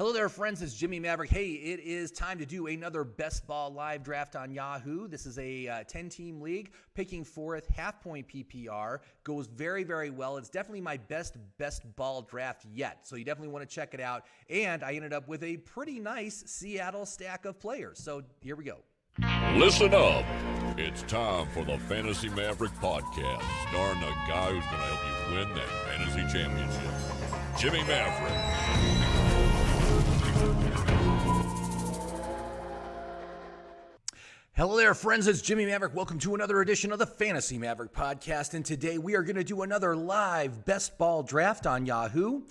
Hello there, friends. It's Jimmy Maverick. Hey, it is time to do another Best Ball live draft on Yahoo. This is a 10-team league, picking fourth, half-point PPR. Goes very, very well. It's definitely my best ball draft yet, so you definitely want to check it out. And I ended up with a pretty nice Seattle stack of players. So here we go. Listen up. It's time for the Fantasy Maverick podcast, starring the guy who's going to help you win that fantasy championship, Jimmy Maverick. Hello there, friends. It's Jimmy Maverick. Welcome to another edition of the Fantasy Maverick podcast. And today we are going to do another live best ball draft on Yahoo.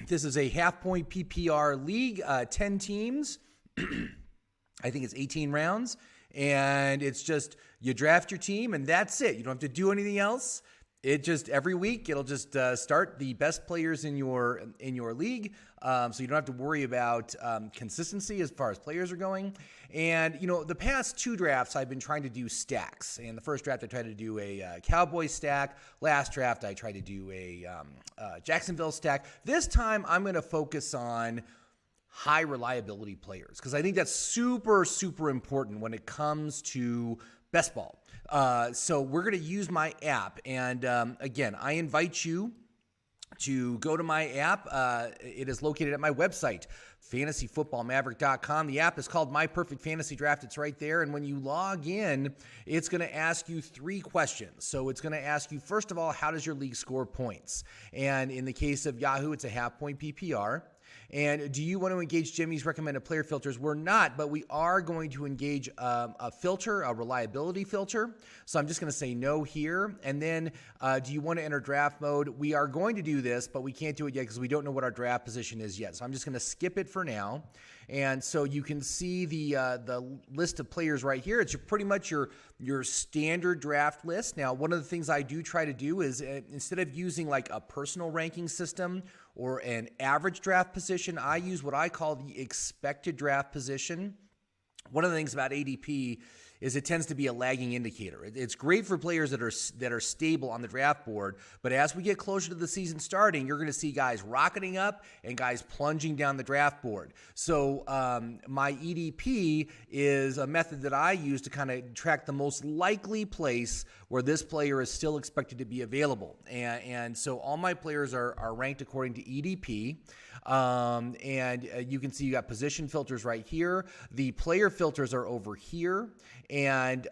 This is a half-point PPR league, 10 teams. I think it's 18 rounds. And it's just you draft your team and that's it. You don't have to do anything else. It just every week it'll just start the best players in your league, so you don't have to worry about consistency as far as players are going. And you know, the past two drafts I've been trying to do stacks. And the first draft I tried to do a Cowboy stack. Last draft I tried to do a Jacksonville stack. This time I'm going to focus on high reliability players because I think that's super important when it comes to best ball. So we're going to use my app. And again, I invite you to go to my app. It is located at my website, fantasyfootballmaverick.com. The app is called My Perfect Fantasy Draft. It's right there. And when you log in, it's going to ask you three questions. So it's going to ask you, first of all, how does your league score points? And in the case of Yahoo, it's a half-point PPR. And do you want to engage Jimmy's recommended player filters? We're not, but we are going to engage a filter, a reliability filter. So I'm just going to say no here. And then do you want to enter draft mode? We are going to do this, but we can't do it yet because we don't know what our draft position is yet. So I'm just going to skip it for now. And so you can see the list of players right here. It's pretty much your standard draft list. Now, one of the things I do try to do is instead of using like a personal ranking system or an average draft position, I use what I call the expected draft position. One of the things about ADP is it tends to be a lagging indicator. It's great for players that are stable on the draft board, but as we get closer to the season starting, you're going to see guys rocketing up and guys plunging down the draft board. So my EDP is a method that I use to kind of track the most likely place where this player is still expected to be available. And so all my players are ranked according to EDP. And you can see you got position filters right here. The player filters are over here. And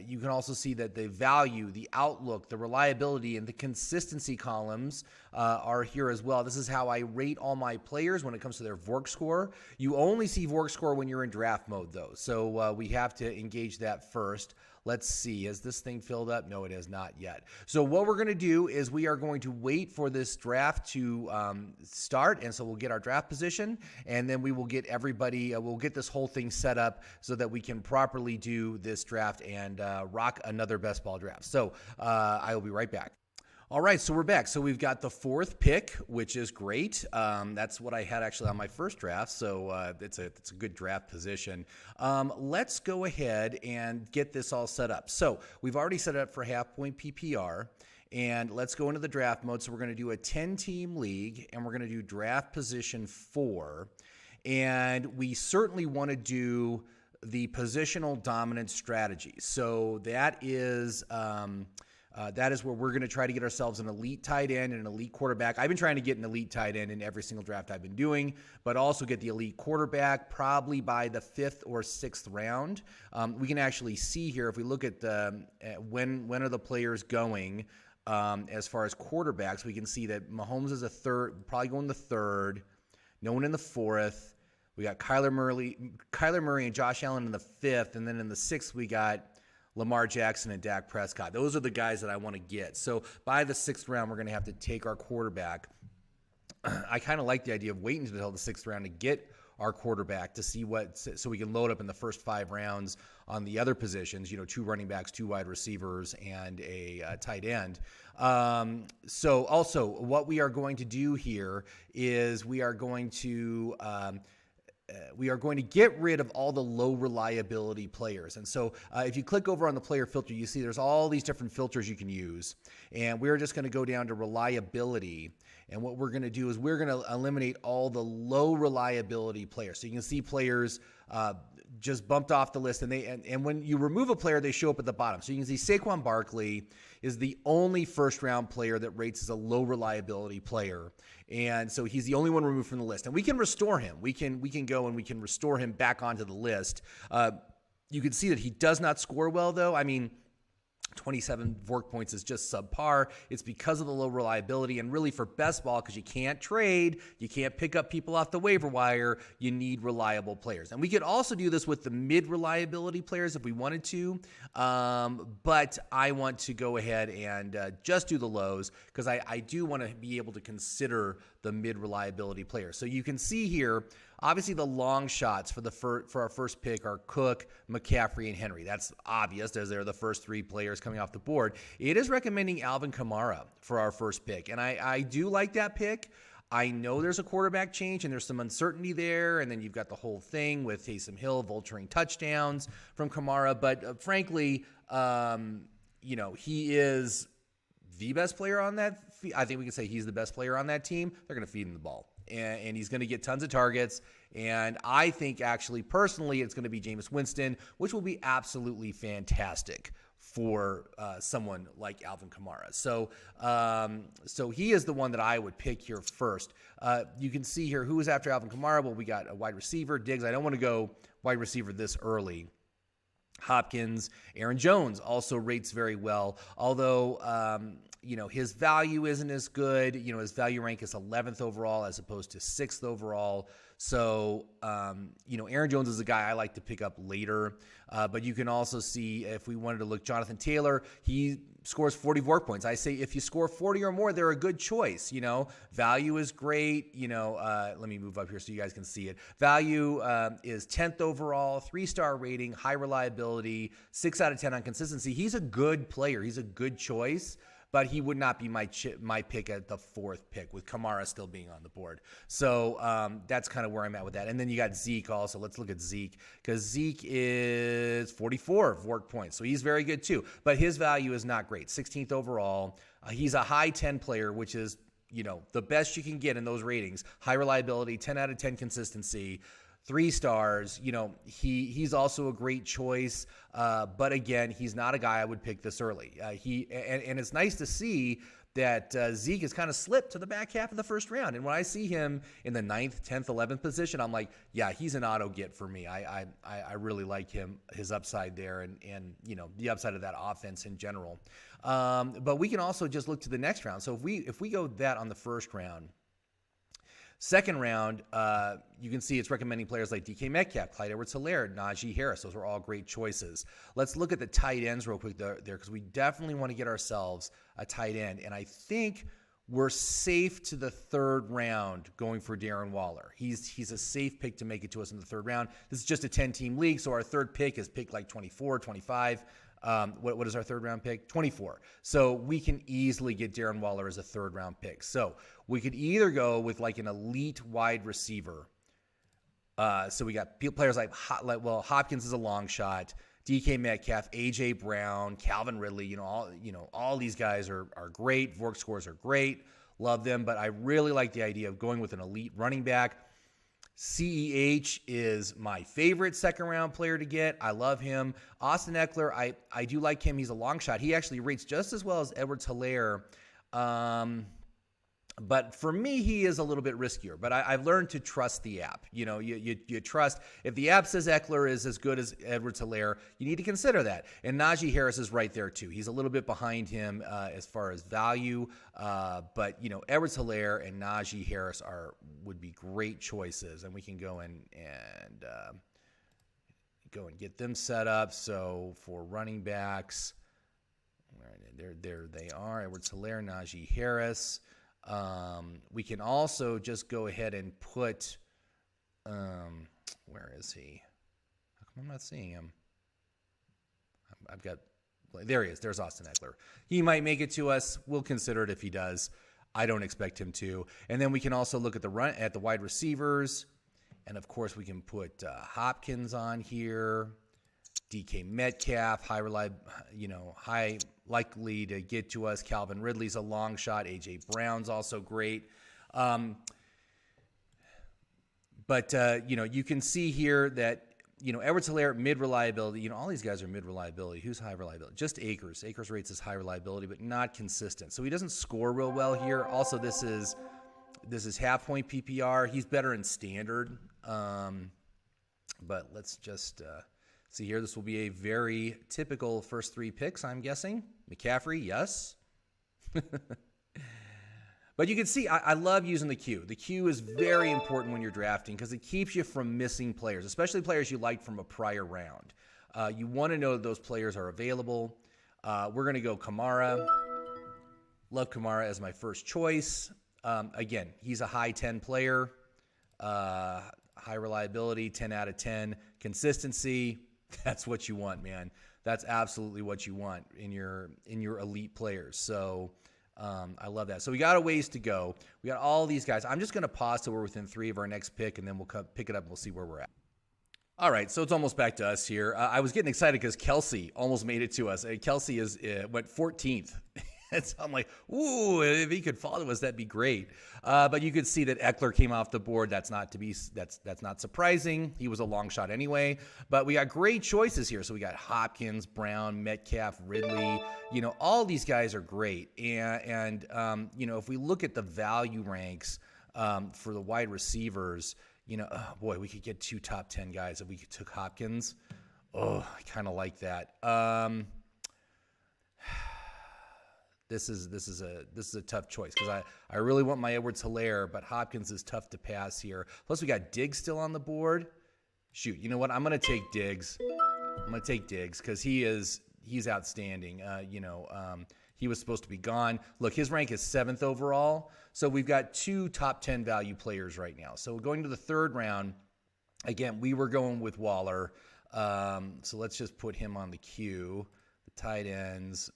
you can also see that the value, the outlook, the reliability, and the consistency columns are here as well. This is how I rate all my players when it comes to their VORC score. You only see VORC score when you're in draft mode, though. So we have to engage that first. Let's see. Has this thing filled up? No, it has not yet. So what we're going to do is we are going to wait for this draft to start. And so we'll get our draft position, and then we will get everybody, we'll get this whole thing set up so that we can properly do this draft and rock another best ball draft. So I will be right back. All right, so we're back. So we've got the fourth pick, which is great. That's what I had actually on my first draft, so it's a good draft position. Let's go ahead and get this all set up. So we've already set it up for half-point PPR, and let's go into the draft mode. So we're going to do a 10-team league, and we're going to do draft position 4, and we certainly want to do the positional dominant strategy. So that is where we're going to try to get ourselves an elite tight end and an elite quarterback. I've been trying to get an elite tight end in every single draft I've been doing, but also get the elite quarterback probably by the 5th or 6th round. We can actually see here, if we look at when are the players going as far as quarterbacks, we can see that Mahomes is a third, probably going the 3rd, no one in the 4th. We got Kyler Murray and Josh Allen in the 5th, and then in the 6th we got Lamar Jackson and Dak Prescott. Those are the guys that I want to get. So by the 6th round, we're going to have to take our quarterback. I kind of like the idea of waiting until the 6th round to get our quarterback to see so we can load up in the first 5 rounds on the other positions, 2 running backs, 2 wide receivers, and a tight end. So also what we are going to do here is we are going to get rid of all the low reliability players. And so if you click over on the player filter, you see there's all these different filters you can use. And we're just going to go down to reliability. And what we're going to do is we're going to eliminate all the low reliability players. So you can see players just bumped off the list, and when you remove a player, they show up at the bottom. So you can see Saquon Barkley is the only first-round player that rates as a low reliability player, and so he's the only one removed from the list. And we can restore him. We can go and we can restore him back onto the list. You can see that he does not score well, though. I mean, 27 VORC points is just subpar. It's because of the low reliability, and really for best ball, because you can't trade, you can't pick up people off the waiver wire, you need reliable players. And we could also do this with the mid-reliability players if we wanted to, but I want to go ahead and just do the lows, because I do want to be able to consider the mid-reliability players. So you can see here, obviously the long shots for our first pick are Cook, McCaffrey, and Henry. That's obvious, as they're the first three players coming off the board. It is recommending Alvin Kamara for our first pick, and I do like that pick. I know there's a quarterback change and there's some uncertainty there, and then you've got the whole thing with Taysom Hill vulturing touchdowns from Kamara, but frankly, he is the best player on that. I think we can say he's the best player on that team. They're going to feed him the ball, and he's going to get tons of targets. And I think, actually, personally, it's going to be Jameis Winston, which will be absolutely fantastic for someone like Alvin Kamara. So he is the one that I would pick here first. You can see here who is after Alvin Kamara. Well, we got a wide receiver, Diggs. I don't want to go wide receiver this early. Hopkins, Aaron Jones also rates very well, although his value isn't as good. His value rank is 11th overall as opposed to 6th overall. So, Aaron Jones is a guy I like to pick up later. But you can also see, if we wanted to look, Jonathan Taylor, he scores 40 VORC points. I say if you score 40 or more, they're a good choice. Value is great. Let me move up here so you guys can see it. Value is 10th overall, 3-star rating, high reliability, 6 out of 10 on consistency. He's a good player. He's a good choice, but he would not be my pick at the 4th pick, with Kamara still being on the board. So that's kind of where I'm at with that. And then you got Zeke also. Let's look at Zeke, because Zeke is 44 VORC points. So he's very good too, but his value is not great. 16th overall. He's a high 10 player, which is, the best you can get in those ratings. High reliability, 10 out of 10 consistency. 3 stars. He's also a great choice, but again, he's not a guy I would pick this early. And it's nice to see that Zeke has kind of slipped to the back half of the first round. And when I see him in the 9th, 10th, 11th position, I'm like, yeah, he's an auto get for me. I really like his upside there, and the upside of that offense in general. But we can also just look to the next round. So if we go that on the first round. Second round, you can see it's recommending players like DK Metcalf, Clyde Edwards-Helaire, Najee Harris. Those are all great choices. Let's look at the tight ends real quick there, because we definitely want to get ourselves a tight end. And I think we're safe to the 3rd round going for Darren Waller. He's a safe pick to make it to us in the 3rd round. This is just a 10-team league, so our 3rd pick is pick like 24, 25. What is our 3rd round pick? 24. So we can easily get Darren Waller as a 3rd round pick. So we could either go with like an elite wide receiver. So we got players like Hopkins is a long shot, DK Metcalf, AJ Brown, Calvin Ridley. All these guys are great. VORC scores are great. Love them. But I really like the idea of going with an elite running back. CEH is my favorite 2nd round player to get. I love him. Austin Eckler, I do like him. He's a long shot. He actually rates just as well as Edwards-Helaire. But for me, he is a little bit riskier. But I've learned to trust the app. You trust. If the app says Eckler is as good as Edwards-Helaire, you need to consider that. And Najee Harris is right there too. He's a little bit behind him as far as value. But Edwards-Helaire and Najee Harris would be great choices, and we can go and get them set up. So for running backs, there they are: Edwards-Helaire, Najee Harris. We can also just go ahead and put, where is he? How come I'm not seeing him? There he is. There's Austin Eckler. He might make it to us. We'll consider it if he does. I don't expect him to. And then we can also look at the wide receivers. And of course we can put Hopkins on here. DK Metcalf, high likely to get to us. Calvin Ridley's a long shot. AJ Brown's also great. But you can see here that, Edwards-Helaire, mid-reliability. All these guys are mid-reliability. Who's high reliability? Just Akers. Akers rates as high reliability, but not consistent. So he doesn't score real well here. Also, this is half-point PPR. He's better in standard. But let's just see here. This will be a very typical first 3 picks, I'm guessing. McCaffrey, yes. But you can see, I love using the queue. The queue is very important when you're drafting because it keeps you from missing players, especially players you liked from a prior round. You want to know that those players are available. We're going to go Kamara. Love Kamara as my first choice. Again, he's a high 10 player. High reliability, 10 out of 10. Consistency, that's what you want, man. That's absolutely what you want in your elite players. So I love that. So we got a ways to go. We got all these guys. I'm just going to pause till we're within 3 of our next pick, and then we'll pick it up and we'll see where we're at. All right, so it's almost back to us here. I was getting excited because Kelsey almost made it to us. Kelsey went 14th. And so I'm like, ooh, if he could follow us, that'd be great. But you could see that Eckler came off the board. That's not surprising. He was a long shot anyway. But we got great choices here. So we got Hopkins, Brown, Metcalf, Ridley. All these guys are great. And if we look at the value ranks for the wide receivers, boy, we could get 2 top 10 guys if we took Hopkins. Oh, I kind of like that. This is a tough choice because I really want my Edwards-Helaire, but Hopkins is tough to pass here. Plus, we got Diggs still on the board. Shoot, you know what? I'm going to take Diggs. I'm going to take Diggs because he's outstanding. He was supposed to be gone. Look, his rank is 7th overall. So we've got 2 top 10 value players right now. So going to the 3rd round, again, we were going with Waller. So let's just put him on the queue. The tight ends.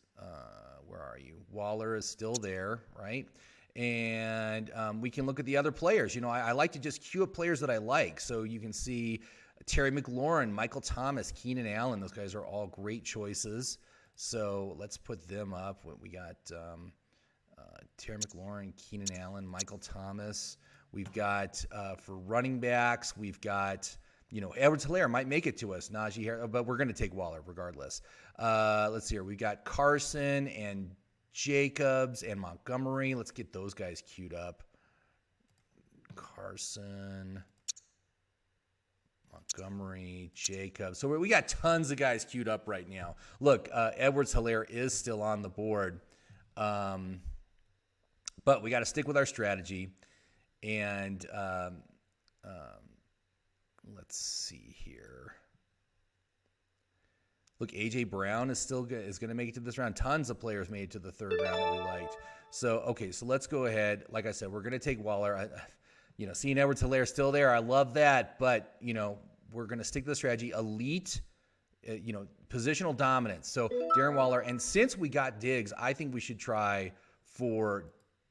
Where are you? Waller is still there, right? And we can look at the other players. I like to just queue up players that I like. So you can see Terry McLaurin, Michael Thomas, Keenan Allen. Those guys are all great choices. So let's put them up. We got Terry McLaurin, Keenan Allen, Michael Thomas. We've got for running backs, we've got Edwards-Helaire might make it to us, Najee Harris, but we're going to take Waller regardless. Let's see here. We got Carson and Jacobs and Montgomery. Let's get those guys queued up. Carson, Montgomery, Jacobs. So we got tons of guys queued up right now. Look, Edwards-Helaire is still on the board. But we got to stick with our strategy. And let's see here. Look, AJ Brown is still good, is going to make it to this round. Tons of players made it to the 3rd round that we liked. So, okay, so let's go ahead. Like I said, we're going to take Waller. Seeing Edwards-Helaire still there, I love that. But, we're going to stick to the strategy. Elite, positional dominance. So, Darren Waller. And since we got Diggs, I think we should try for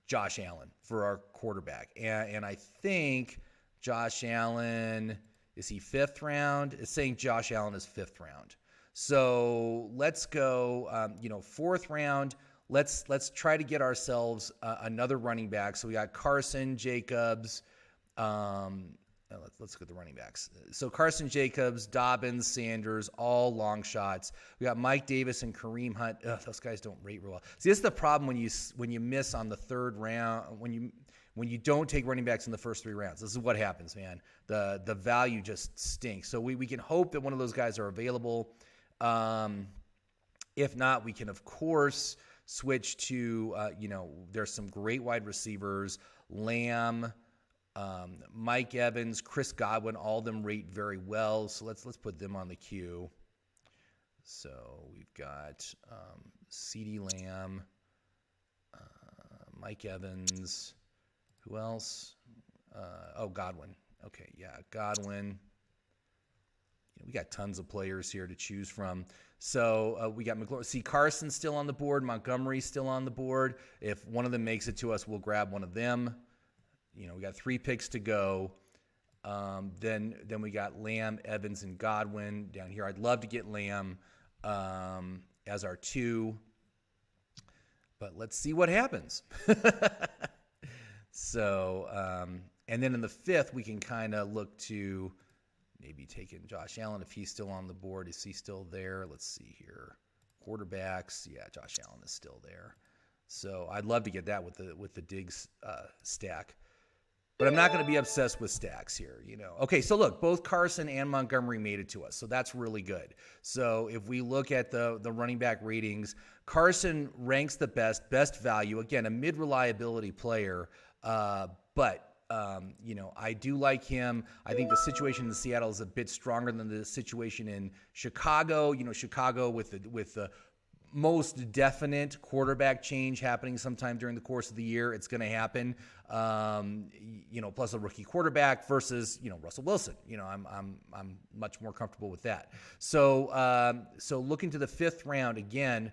Josh Allen for our quarterback. And I think Josh Allen, is he 5th round? It's saying Josh Allen is 5th round. So let's go, 4th round. Let's try to get ourselves another running back. So we got Carson, Jacobs. Let's look at the running backs. So Carson, Jacobs, Dobbins, Sanders, all long shots. We got Mike Davis and Kareem Hunt. Those guys don't rate real well. See, this is the problem when you miss on the 3rd round, when you don't take running backs in the first 3 rounds. This is what happens, man. The value just stinks. So we can hope that one of those guys are available. If not, we can, of course, switch to, there's some great wide receivers. Lamb, Mike Evans, Chris Godwin, all of them rate very well. So let's put them on the queue. So we've got CeeDee Lamb, Mike Evans. Who else? Godwin. Okay, yeah, Godwin. We got tons of players here to choose from. So we got McLaurin. See, Carson's still on the board. Montgomery's still on the board. If one of them makes it to us, we'll grab one of them. We got 3 picks to go. Then we got Lamb, Evans, and Godwin down here. I'd love to get Lamb as our 2, but let's see what happens. So, and then in the 5th, we can kind of look to maybe take in Josh Allen if he's still on the board. Is he still there? Let's see here. Quarterbacks, yeah, Josh Allen is still there. So I'd love to get that with the Diggs stack. But I'm not going to be obsessed with stacks here, Okay, so look, both Carson and Montgomery made it to us, so that's really good. So if we look at the running back ratings, Carson ranks the best value. Again, a mid-reliability player, but I do like him. I think the situation in Seattle is a bit stronger than the situation in Chicago. Chicago with the most definite quarterback change happening sometime during the course of the year. It's going to happen. Plus a rookie quarterback versus Russell Wilson. I'm much more comfortable with that. So looking to the 5th round again,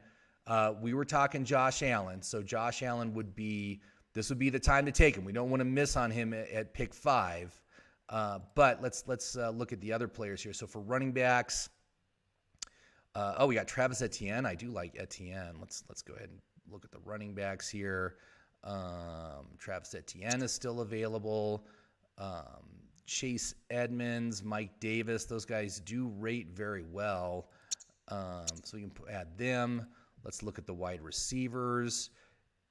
we were talking Josh Allen. So Josh Allen would be the time to take him. We don't want to miss on him at pick 5. But let's look at the other players here. So for running backs. We got Travis Etienne. I do like Etienne. Let's go ahead and look at the running backs here. Travis Etienne is still available. Chase Edmonds, Mike Davis, those guys do rate very well. So we can add them. Let's look at the wide receivers.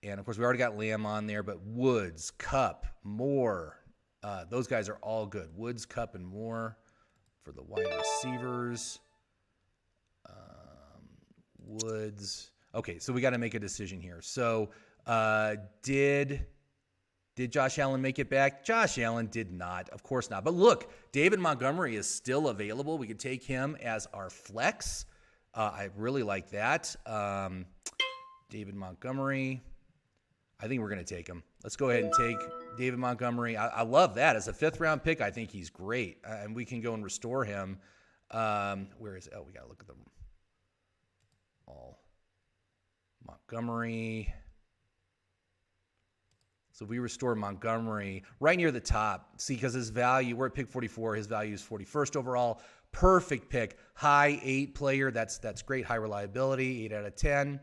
And, of course, we already got Lamb on there, but Woods, Kupp, Moore, those guys are all good. Woods, Kupp, and Moore for the wide receivers. Woods. Okay, so we got to make a decision here. So did Josh Allen make it back? Josh Allen did not. Of course not. But look, David Montgomery is still available. We could take him as our flex. I really like that. David Montgomery. I think we're going to take him. Let's go ahead and take David Montgomery. I love that. As a 5th-round pick, I think he's great. And we can go and restore him. Where is it? Oh, we got to look at them. All Montgomery. So we restore Montgomery right near the top. See, because his value, we're at pick 44. His value is 41st overall. Perfect pick. High 8 player. That's great. High reliability. 8 out of 10.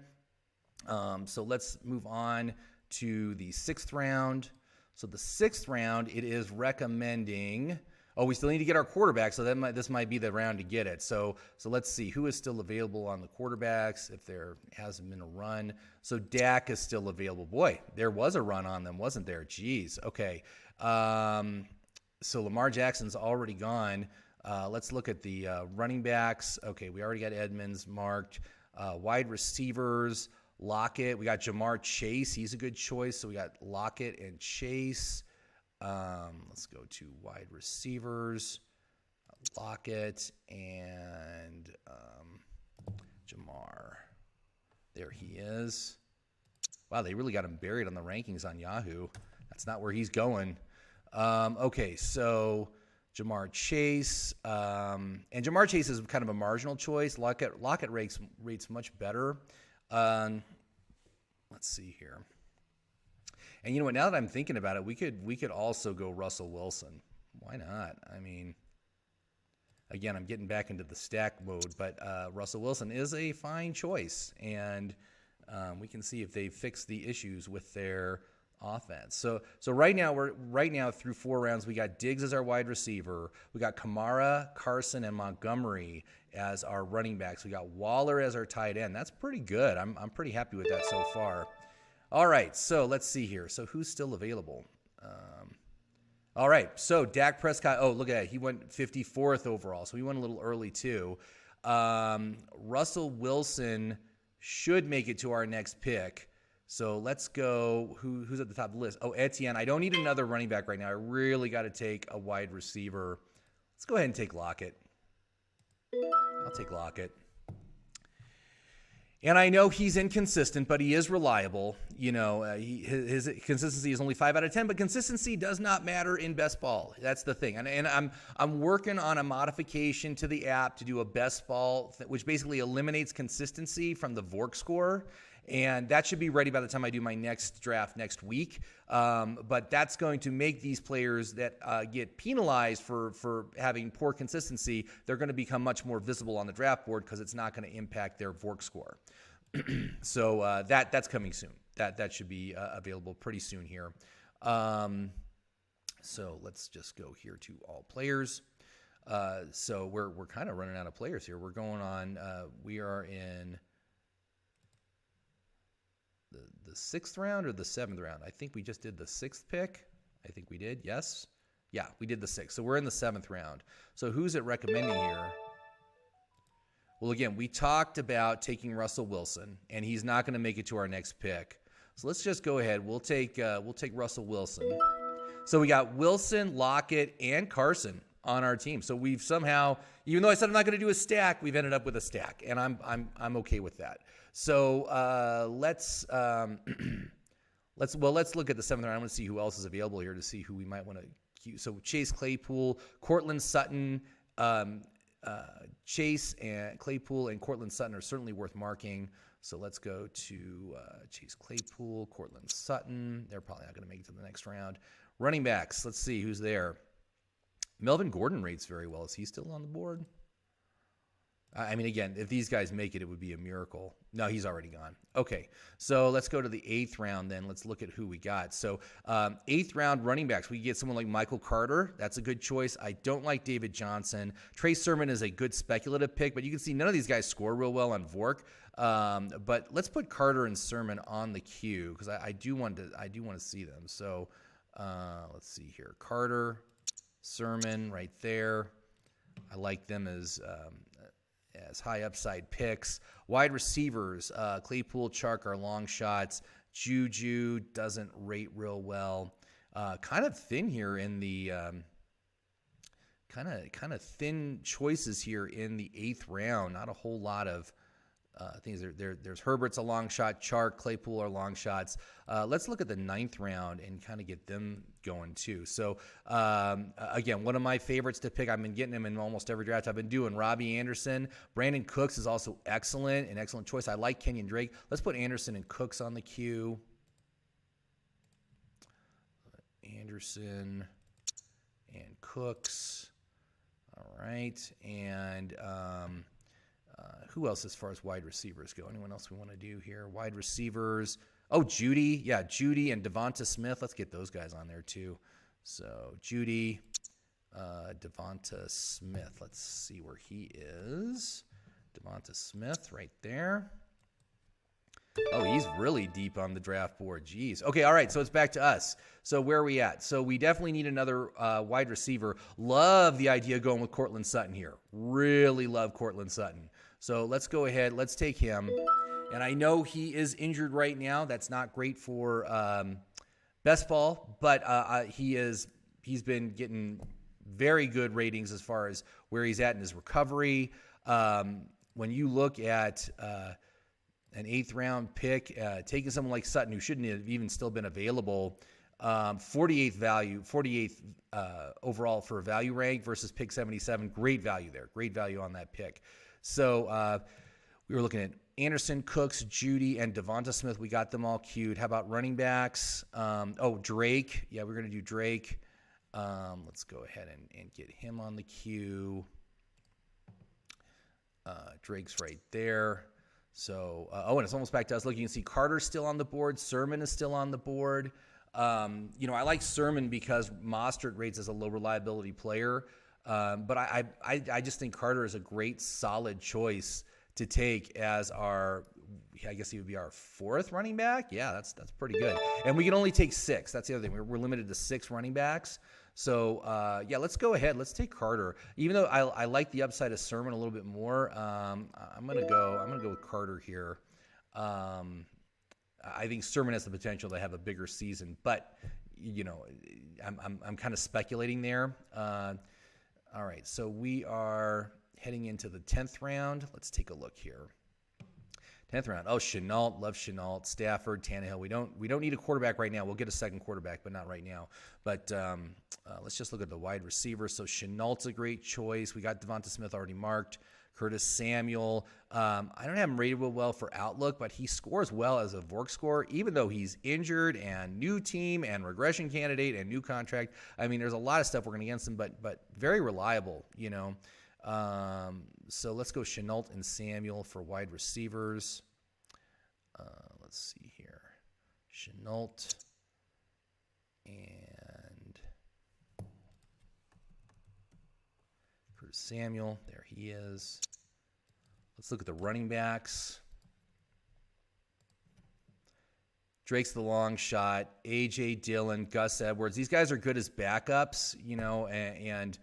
So let's move on to the 6th round. So the 6th round, it is recommending. Oh, we still need to get our quarterback, so this might be the round to get it. So let's see who is still available on the quarterbacks if there hasn't been a run. So Dak is still available. Boy, there was a run on them, wasn't there? Jeez. Okay. So Lamar Jackson's already gone. Let's look at the running backs. Okay, we already got Edmonds marked. Wide receivers, Lockett. We got Jamar Chase. He's a good choice. So we got Lockett and Chase. Let's go to wide receivers, Lockett and Jamar. There he is. Wow, they really got him buried on the rankings on Yahoo. That's not where he's going. Okay, so Jamar Chase. And Jamar Chase is kind of a marginal choice. Lockett rates much better. Let's see here. And you know what? Now that I'm thinking about it, we could also go Russell Wilson. Why not? I mean, again, I'm getting back into the stack mode, but Russell Wilson is a fine choice, and we can see if they fix the issues with their offense. So right now through 4 rounds, we got Diggs as our wide receiver, we got Kamara, Carson, and Montgomery as our running backs. We got Waller as our tight end. That's pretty good. I'm pretty happy with that so far. All right, so let's see here. So who's still available? All right, so Dak Prescott. Oh, look at that. He went 54th overall, so he went a little early too. Russell Wilson should make it to our next pick. So let's go. Who's at the top of the list? Oh, Etienne. I don't need another running back right now. I really got to take a wide receiver. Let's go ahead and take Lockett. I'll take Lockett. And I know he's inconsistent, but he is reliable. You know, his consistency is only 5 out of 10, but consistency does not matter in best ball. That's the thing. And I'm working on a modification to the app to do a best ball, which basically eliminates consistency from the VORC score. And that should be ready by the time I do my next draft next week. But that's going to make these players that get penalized for having poor consistency, they're going to become much more visible on the draft board because it's not going to impact their VORC score. So that's coming soon. That should be available pretty soon here. So let's just go here to all players. So we're kind of running out of players here. We're going on. We are in the 6th round or the 7th round. I think we just did the 6th pick. I think we did. Yes. Yeah, we did the 6th. So we're in the 7th round. So who's it recommending here? Well, again, we talked about taking Russell Wilson, and he's not going to make it to our next pick. So let's just go ahead. We'll take Russell Wilson. So we got Wilson, Lockett, and Carson on our team. So we've somehow, even though I said I'm not going to do a stack, we've ended up with a stack, and I'm okay with that. So let's look at the 7th round. I want to see who else is available here to see who we might want to queue. So Chase Claypool, Cortland Sutton, Chase and Claypool and Cortland Sutton are certainly worth marking. So let's go to Chase Claypool, Cortland Sutton. They're probably not going to make it to the next round. Running backs, let's see who's there. Melvin Gordon rates very well. Is he still on the board? I mean, again, if these guys make it, it would be a miracle. No, he's already gone. Okay, so let's go to the 8th round then. Let's look at who we got. So 8th round running backs, we get someone like Michael Carter. That's a good choice. I don't like David Johnson. Trey Sermon is a good speculative pick, but you can see none of these guys score real well on VORC. But let's put Carter and Sermon on the queue because I do want to see them. So let's see here. Carter, Sermon right there. I like them as high upside picks. Wide receivers, Claypool, Chark are long shots. Juju doesn't rate real well. Kind of thin here in the kind of thin choices here in the 8th round. Not a whole lot of things. There's Herbert's a long shot. Chark, Claypool are long shots. Let's look at the 9th round and kind of get them going too. So again, one of my favorites to pick. I've been getting him in almost every draft I've been doing. Robbie Anderson. Brandon Cooks is also excellent, an excellent choice. I like Kenyon Drake. Let's put Anderson and Cooks on the queue. Anderson and Cooks. All right, and who else as far as wide receivers go? Anyone else we want to do here? Wide receivers. Oh, Judy. Yeah, Judy and Devonta Smith. Let's get those guys on there too. So Judy, Devonta Smith. Let's see where he is. Devonta Smith right there. Oh, he's really deep on the draft board. Jeez. Okay, all right, so it's back to us. So where are we at? So we definitely need another wide receiver. Love the idea of going with Cortland Sutton here. Really love Cortland Sutton. So let's go ahead. Let's take him. And I know he is injured right now. That's not great for Best Ball, but he's been getting very good ratings as far as where he's at in his recovery. When you look at an 8th round pick, taking someone like Sutton, who shouldn't have even still been available, 48th overall for a value rank versus pick 77. Great value there. Great value on that pick. So we were looking at Anderson, Cooks, Judy, and Devonta Smith. We got them all queued. How about running backs? Drake. Yeah, we're going to do Drake. Let's go ahead and get him on the queue. Drake's right there. So, and it's almost back to us. Look, you can see Carter's still on the board. Sermon is still on the board. I like Sermon because Mostert rates as a low reliability player. But I just think Carter is a great, solid choice to take as our, I guess he would be our 4th running back. Yeah, that's pretty good. And we can only take 6. That's the other thing. We're limited to 6 running backs. So, let's go ahead. Let's take Carter. Even though I like the upside of Sermon a little bit more, I'm gonna go with Carter here. I think Sermon has the potential to have a bigger season, but I'm kind of speculating there. All right, so we are heading into the 10th round. Let's take a look here. 10th round. Oh, Chenault. Love Chenault. Stafford, Tannehill. We don't need a quarterback right now. We'll get a second quarterback, but not right now. But let's just look at the wide receivers. So Chenault's a great choice. We got Devonta Smith already marked. Curtis Samuel. I don't have him rated well for outlook, but he scores well as a Vork scorer, even though he's injured and new team and regression candidate and new contract. I mean, there's a lot of stuff working against him, but very reliable, you know. So let's go Chenault and Samuel for wide receivers. Let's see here. Chenault and Curtis Samuel. There he is. Let's look at the running backs. Drake's the long shot. A.J. Dillon, Gus Edwards. These guys are good as backups, you know, and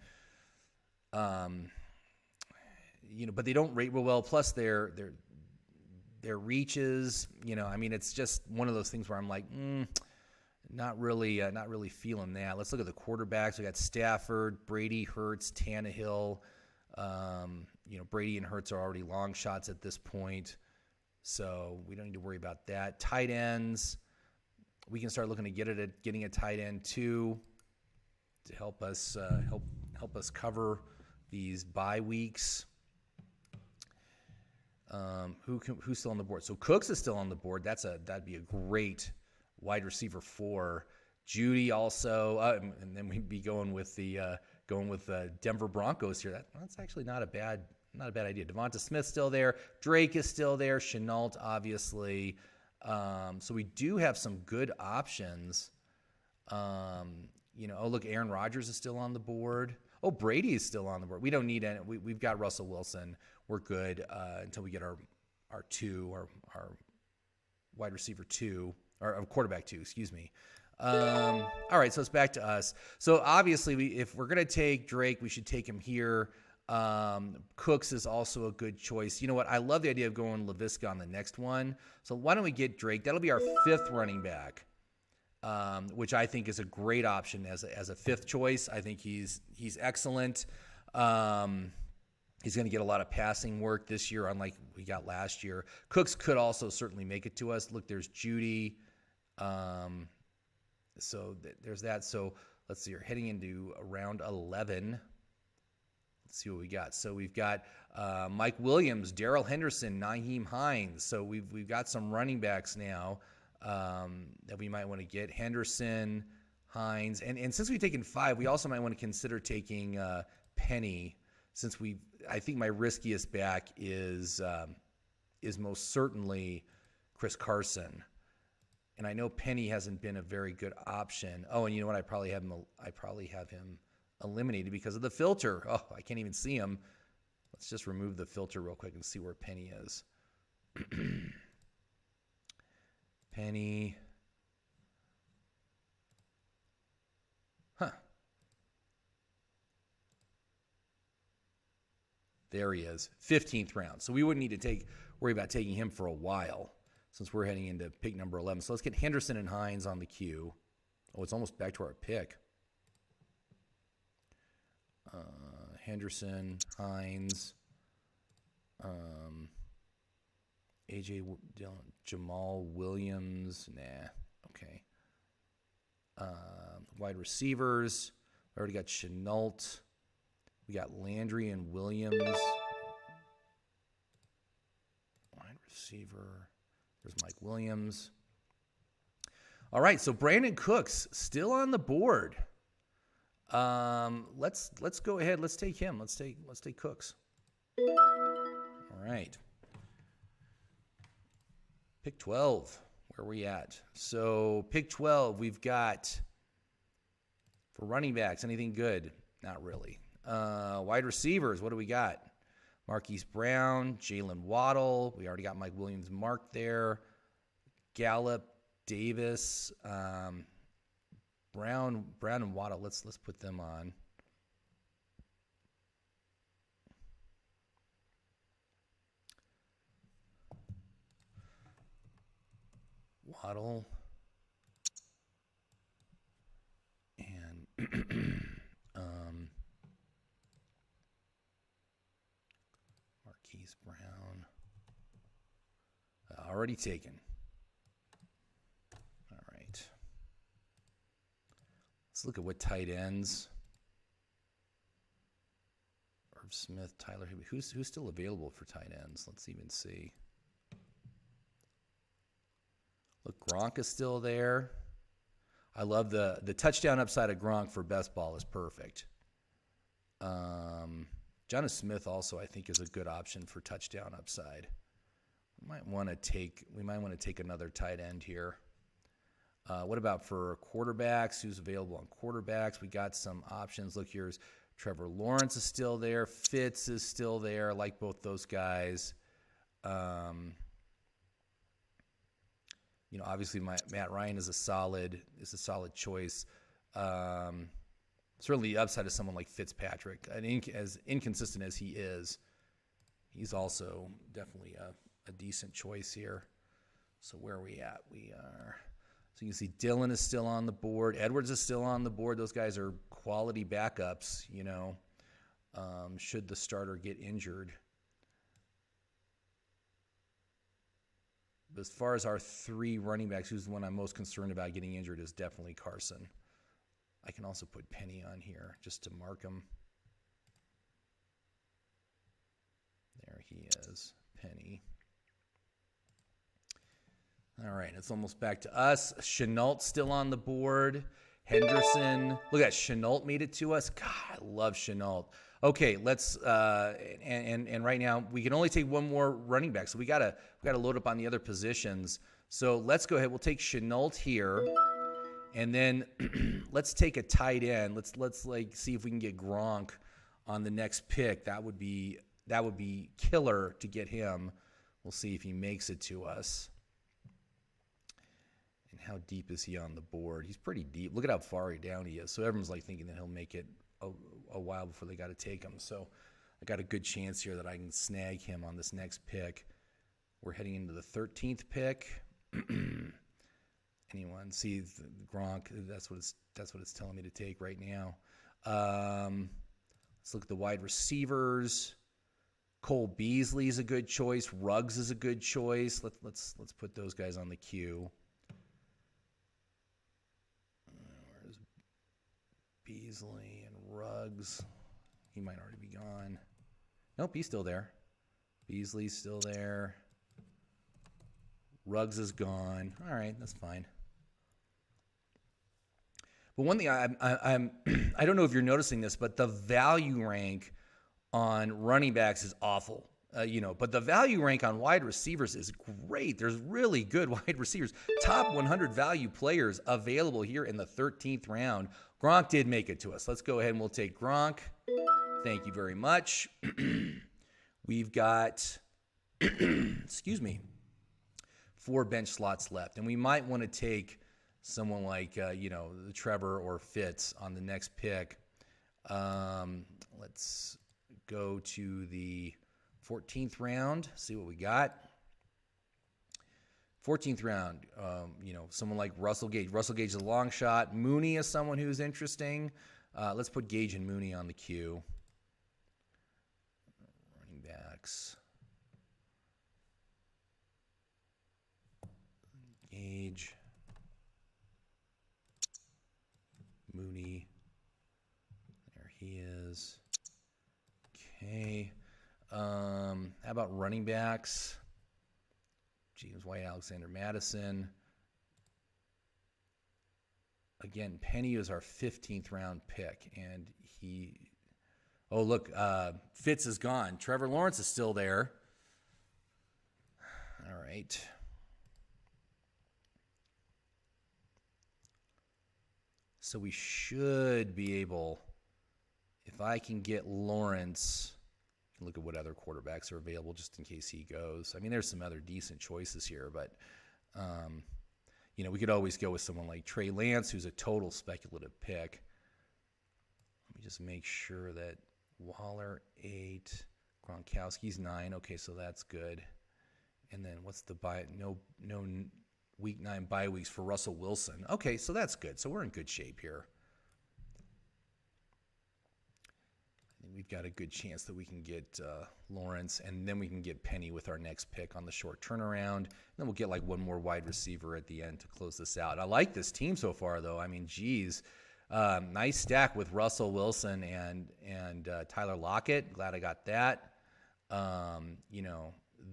you know, but they don't rate real well. Plus, their reaches, you know, I mean, it's just one of those things where I'm like, not really feeling that. Let's look at the quarterbacks. We got Stafford, Brady, Hurts, Tannehill. You know, Brady and Hurts are already long shots at this point, so we don't need to worry about that. Tight ends, we can start looking at getting a tight end too to help us help us cover these bye weeks. Who's still on the board? So Cooks is still on the board. That'd be a great wide receiver 4. Judy also, and then we'd be going with the Denver Broncos here. That's actually not a bad idea. Devonta Smith's still there. Drake is still there. Chenault, obviously. So we do have some good options. You know, oh look, Aaron Rodgers is still on the board. Oh, Brady is still on the board. We don't need any. We've got Russell Wilson. We're good until we get our wide receiver 2, or quarterback 2, excuse me. All right, so it's back to us. So obviously, if we're going to take Drake, we should take him here. Cooks is also a good choice. You know what? I love the idea of going LaVisca on the next one. So why don't we get Drake? That'll be our 5th running back, which I think is a great option as a 5th choice. I think he's excellent. He's going to get a lot of passing work this year, unlike we got last year. Cooks could also certainly make it to us. Look, there's Judy. So there's that. So let's see. You're heading into round 11. Let's see what we got. So we've got Mike Williams, Darrell Henderson, Nyheim Hines. So we've got some running backs now that we might want to get. Henderson, Hines, and since we've taken 5, we also might want to consider taking Penny. Since I think my riskiest back is most certainly Chris Carson. And I know Penny hasn't been a very good option. Oh, and you know what? I probably have him eliminated because of the filter. Oh, I can't even see him. Let's just remove the filter real quick and see where Penny is. Penny. Huh. There he is, 15th round. So we wouldn't need to worry about taking him for a while since we're heading into pick number 11. So let's get Henderson and Hines on the queue. Oh, it's almost back to our pick. Henderson, Hines, A.J. Dillon, Jamal Williams. Nah, okay. Wide receivers. We already got Chenault. We got Landry and Williams. Wide receiver. There's Mike Williams. All right, so Brandon Cooks still on the board. Let's go ahead. Let's take him. Let's take Cooks. All right. Pick 12. Where are we at? So pick 12. We've got for running backs. Anything good? Not really. Wide receivers. What do we got? Marquise Brown, Jalen Waddle. We already got Mike Williams marked there. Gallup, Davis, Brown and Waddle. Let's put them on. Waddle and Marquise Brown. Already taken. All right. Let's look at what tight ends are Smith, Tyler Higbee. Who's still available for tight ends? Let's even see. Look, Gronk is still there. I love the touchdown upside of Gronk for best ball is perfect. Jonathan Smith also, I think, is a good option for touchdown upside. We might want to take another tight end here. What about for quarterbacks? Who's available on quarterbacks? We got some options. Look, here's Trevor Lawrence is still there. Fitz is still there. I like both those guys. Obviously Matt Ryan is a solid choice. Certainly the upside of someone like Fitzpatrick. As inconsistent as he is, he's also definitely a decent choice here. So where are we at? So you can see Dillon is still on the board. Edwards is still on the board. Those guys are quality backups, should the starter get injured. But as far as our three running backs, who's the one I'm most concerned about getting injured is definitely Carson. I can also put Penny on here just to mark him. There he is, Penny. All right, it's almost back to us. Chenault still on the board. Henderson. Look at Chenault made it to us. God, I love Chenault. Okay, let's and right now we can only take one more running back, so we gotta load up on the other positions. So let's go ahead. We'll take Chenault here, and then let's take a tight end. Let's see if we can get Gronk on the next pick. That would be killer to get him. We'll see if he makes it to us. And how deep is he on the board? He's pretty deep. Look at how far down he is. So everyone's thinking that he'll make it a while before they got to take him. So I got a good chance here that I can snag him on this next pick. We're heading into the 13th pick. Anyone see Gronk? That's what it's telling me to take right now. Let's look at the wide receivers. Cole Beasley is a good choice. Ruggs is a good choice. Let's put those guys on the queue. Where's Beasley and Ruggs? He might already be gone. Nope, he's still there. Beasley's still there. Ruggs is gone. All right, that's fine. But one thing I don't know if you're noticing this, but the value rank on running backs is awful. But the value rank on wide receivers is great. There's really good wide receivers. Top 100 value players available here in the 13th round. Gronk did make it to us. Let's go ahead and we'll take Gronk. Thank you very much. We've got, excuse me, 4 bench slots left. And we might want to take someone like, the Trevor or Fitz on the next pick. Let's go to the 14th round, see what we got. 14th round, someone like Russell Gage. Russell Gage is a long shot. Mooney is someone who's interesting. Let's put Gage and Mooney on the queue. Running backs. Gage. Mooney. There he is. Okay. How about running backs? James White, Alexander Madison. Again, Penny is our 15th round pick, and Fitz is gone. Trevor Lawrence is still there. All right. So we should be able, if I can get Lawrence, look at what other quarterbacks are available just in case he goes. I mean, there's some other decent choices here, but, we could always go with someone like Trey Lance, who's a total speculative pick. Let me just make sure that Waller 8, Gronkowski's 9. Okay, so that's good. And then what's the bye? No week 9 bye weeks for Russell Wilson. Okay, so that's good. So we're in good shape here. We've got a good chance that we can get Lawrence, and then we can get Penny with our next pick on the short turnaround. And then we'll get one more wide receiver at the end to close this out. I like this team so far, though. I mean, geez, Nice stack with Russell Wilson and Tyler Lockett. Glad I got that.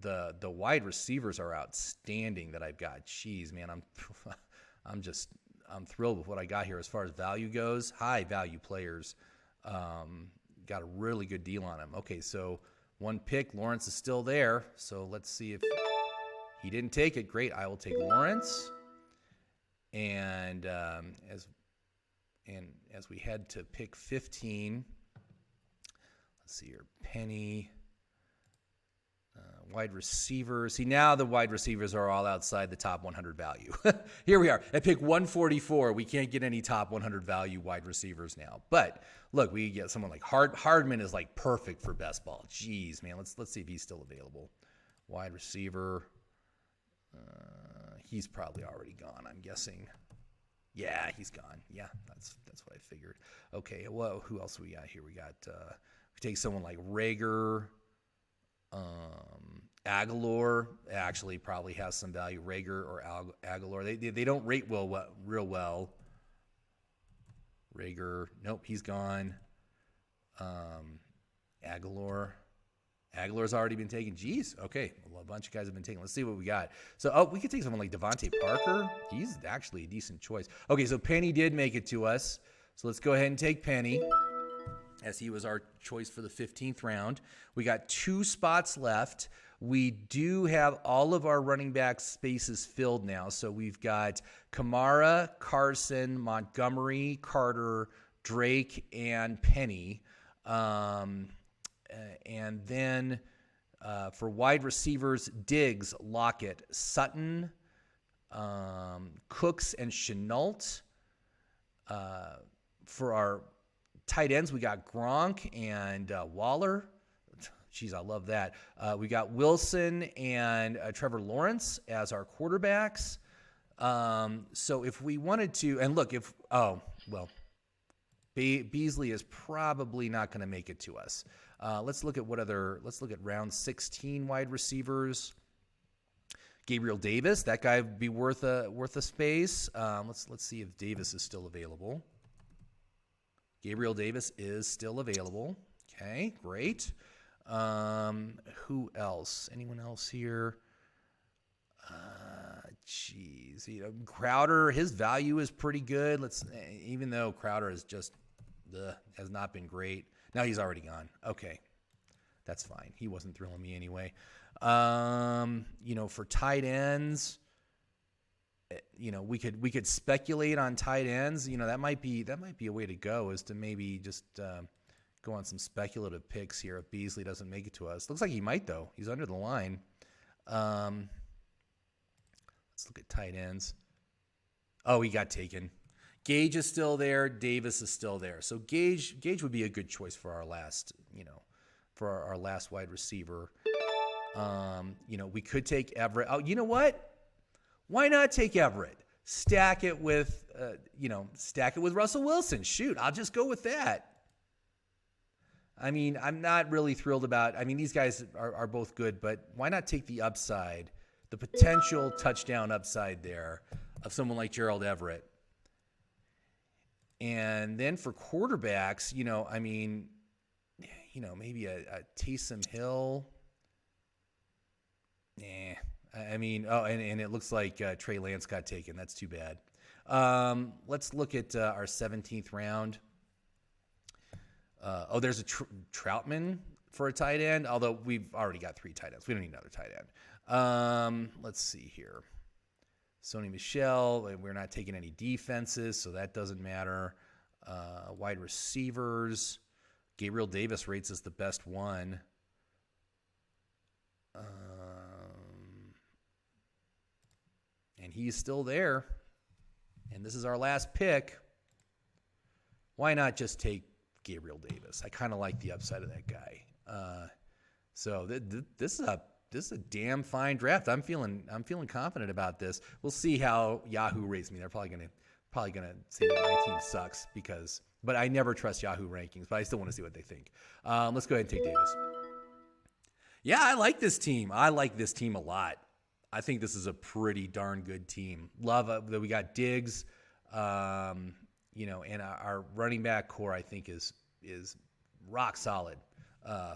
The wide receivers are outstanding that I've got. Jeez, man, I'm thrilled with what I got here as far as value goes. High value players. Got a really good deal on him. Okay, so one pick. Lawrence is still there. So let's see if he didn't take it. Great. I will take Lawrence. And as we head to pick 15, let's see here. Penny. Wide receivers. See, now the wide receivers are all outside the top 100 value. Here we are at pick 144. We can't get any top 100 value wide receivers now. But look, we get someone like Hardman is like perfect for best ball. Jeez, man. Let's see if he's still available. Wide receiver. He's probably already gone, I'm guessing. Yeah, he's gone. Yeah, that's what I figured. Okay, well, who else we got here? We take someone like Rager. Aguilar actually probably has some value. Rager or Aguilar. They don't rate real well. Rager, nope, he's gone. Aguilar's already been taken. Jeez, okay, well, a bunch of guys have been taken. Let's see what we got. So, we could take someone like Devontae Parker. He's actually a decent choice. Okay, so Penny did make it to us. So let's go ahead and take Penny, as he was our choice for the 15th round. We got 2 spots left. We do have all of our running back spaces filled now. So we've got Kamara, Carson, Montgomery, Carter, Drake, and Penny. And then for wide receivers, Diggs, Lockett, Sutton, Cooks, and Chenault. For our tight ends, we got Gronk and Waller. Jeez, I love that. We got Wilson and Trevor Lawrence as our quarterbacks. So if we wanted to, and look, Beasley is probably not going to make it to us. Let's look at round 16 wide receivers. Gabriel Davis, that guy would be worth a space. Let's see if Davis is still available. Gabriel Davis is still available. Okay, great. Who else? Anyone else here? Crowder, his value is pretty good. Even though Crowder is has not been great. Now he's already gone. Okay, that's fine. He wasn't thrilling me anyway. For tight ends, we could speculate on tight ends. That might be a way to go, is to maybe just go on some speculative picks here if Beasley doesn't make it to us. Looks like he might, though. He's under the line. Let's look at tight ends. Oh, he got taken. Gage is still there. Davis is still there. So Gage would be a good choice for our last, our last wide receiver. We could take Everett. Oh, you know what? Why not take Everett? Stack it with Russell Wilson. Shoot, I'll just go with that. I mean, I'm not really thrilled about. I mean, these guys are both good, but why not take the upside, the potential touchdown upside there of someone like Gerald Everett? And then for quarterbacks, maybe a Taysom Hill. And it looks like Trey Lance got taken. That's too bad. Let's look at our 17th round. There's a Troutman for a tight end, although we've already got 3 tight ends. We don't need another tight end. Let's see here. Sony Michel, we're not taking any defenses, so that doesn't matter. Wide receivers, Gabriel Davis rates as the best one. And he's still there. And this is our last pick. Why not just take Gabriel Davis? I kind of like the upside of that guy. This is a damn fine draft. I'm feeling confident about this. We'll see how Yahoo rates me. They're probably gonna say that my team sucks but I never trust Yahoo rankings. But I still want to see what they think. Let's go ahead and take Davis. Yeah, I like this team. I like this team a lot. I think this is a pretty darn good team. Love that we got Diggs. and our running back core, I think, is rock solid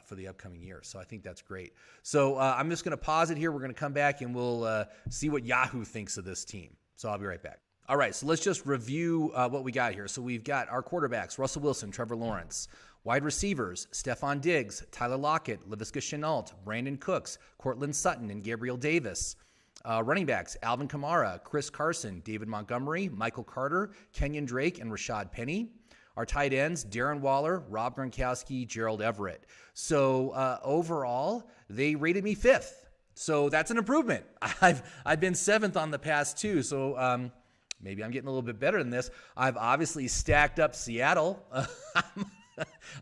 for the upcoming year. So I think that's great. So I'm just going to pause it here. We're going to come back and we'll see what Yahoo thinks of this team. So I'll be right back. All right, so let's just review what we got here. So we've got our quarterbacks, Russell Wilson, Trevor Lawrence. Wide receivers, Stephon Diggs, Tyler Lockett, Laviska Shenault, Brandon Cooks, Cortland Sutton, and Gabriel Davis. Running backs, Alvin Kamara, Chris Carson, David Montgomery, Michael Carter, Kenyon Drake, and Rashad Penny. Our tight ends, Darren Waller, Rob Gronkowski, Gerald Everett. So overall, they rated me 5th. So that's an improvement. I've been 7th on the past 2, so maybe I'm getting a little bit better than this. I've obviously stacked up Seattle.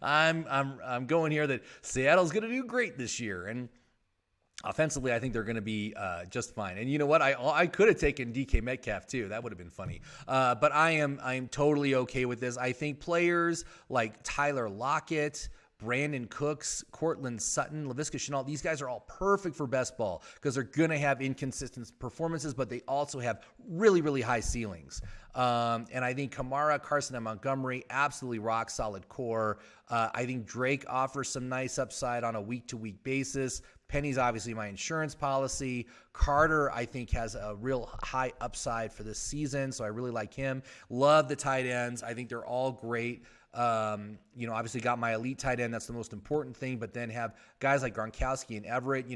I'm going here that Seattle's going to do great this year, and offensively, I think they're going to be just fine. And you know what? I could have taken DK Metcalf too. That would have been funny. But I am totally okay with this. I think players like Tyler Lockett, Brandon Cooks, Cortland Sutton, Laviska Shenault, these guys are all perfect for best ball because they're going to have inconsistent performances, but they also have really, really high ceilings. And I think Kamara, Carson, and Montgomery, absolutely rock solid core. I think Drake offers some nice upside on a week-to-week basis. Penny's obviously my insurance policy. Carter, I think, has a real high upside for this season, so I really like him. Love the tight ends. I think they're all great. Obviously got my elite tight end. That's the most important thing. But then have guys like Gronkowski and Everett.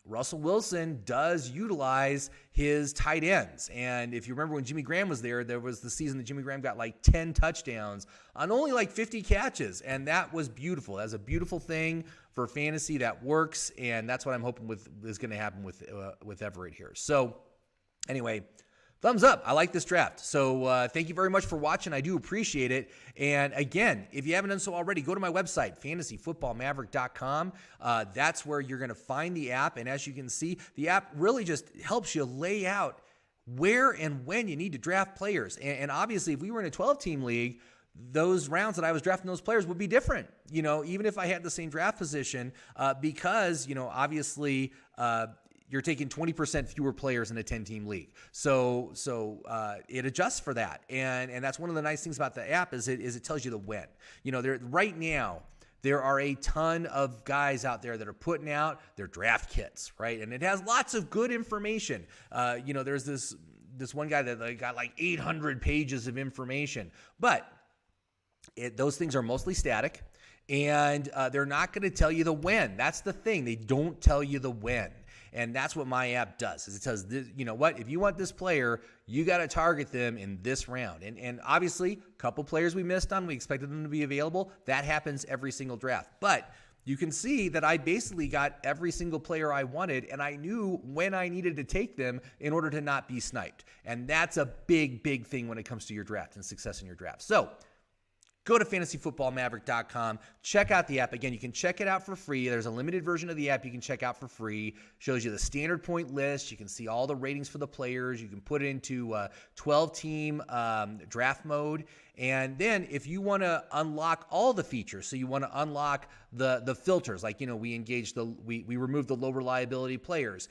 Russell Wilson does utilize his tight ends. And if you remember when Jimmy Graham was there was the season that Jimmy Graham got like 10 touchdowns on only like 50 catches. And that was beautiful. That's a beautiful thing for fantasy that works. And that's what I'm hoping is going to happen with Everett here. So anyway, thumbs up. I like this draft. So thank you very much for watching. I do appreciate it. And again, if you haven't done so already, go to my website, fantasyfootballmaverick.com. That's where you're going to find the app. And as you can see, the app really just helps you lay out where and when you need to draft players. And obviously, if we were in a 12-team league, those rounds that I was drafting those players would be different, even if I had the same draft position, because, obviously, you're taking 20% fewer players in a 10-team league. So it adjusts for that. And that's one of the nice things about the app is it tells you the when. Right now, there are a ton of guys out there that are putting out their draft kits, right? And it has lots of good information. There's this one guy that got like 800 pages of information. But those things are mostly static, and they're not going to tell you the when. That's the thing. They don't tell you the when. And that's what my app does, is it says, if you want this player, you got to target them in this round. And obviously, a couple players we missed on, we expected them to be available. That happens every single draft. But you can see that I basically got every single player I wanted, and I knew when I needed to take them in order to not be sniped. And that's a big, big thing when it comes to your draft and success in your draft. So go to fantasyfootballmaverick.com. Check out the app. Again, you can check it out for free. There's a limited version of the app you can check out for free. Shows you the standard point list. You can see all the ratings for the players. You can put it into 12-team draft mode. And then if you want to unlock all the features, so you want to unlock the filters, like, we removed the low reliability players,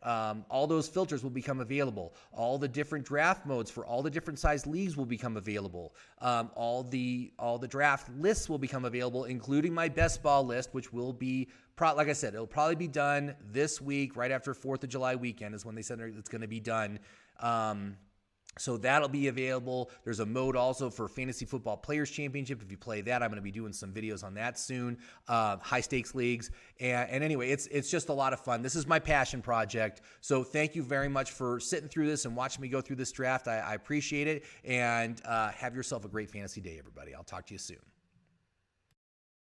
all those filters will become available. All the different draft modes for all the different size leagues will become available. All the draft lists will become available, including my best ball list, which will be, like I said, it'll probably be done this week, right after 4th of July weekend is when they said it's going to be done. So that'll be available. There's a mode also for Fantasy Football Players Championship. If you play that, I'm going to be doing some videos on that soon. High stakes leagues. And anyway, it's just a lot of fun. This is my passion project. So thank you very much for sitting through this and watching me go through this draft. I appreciate it. And have yourself a great fantasy day, everybody. I'll talk to you soon.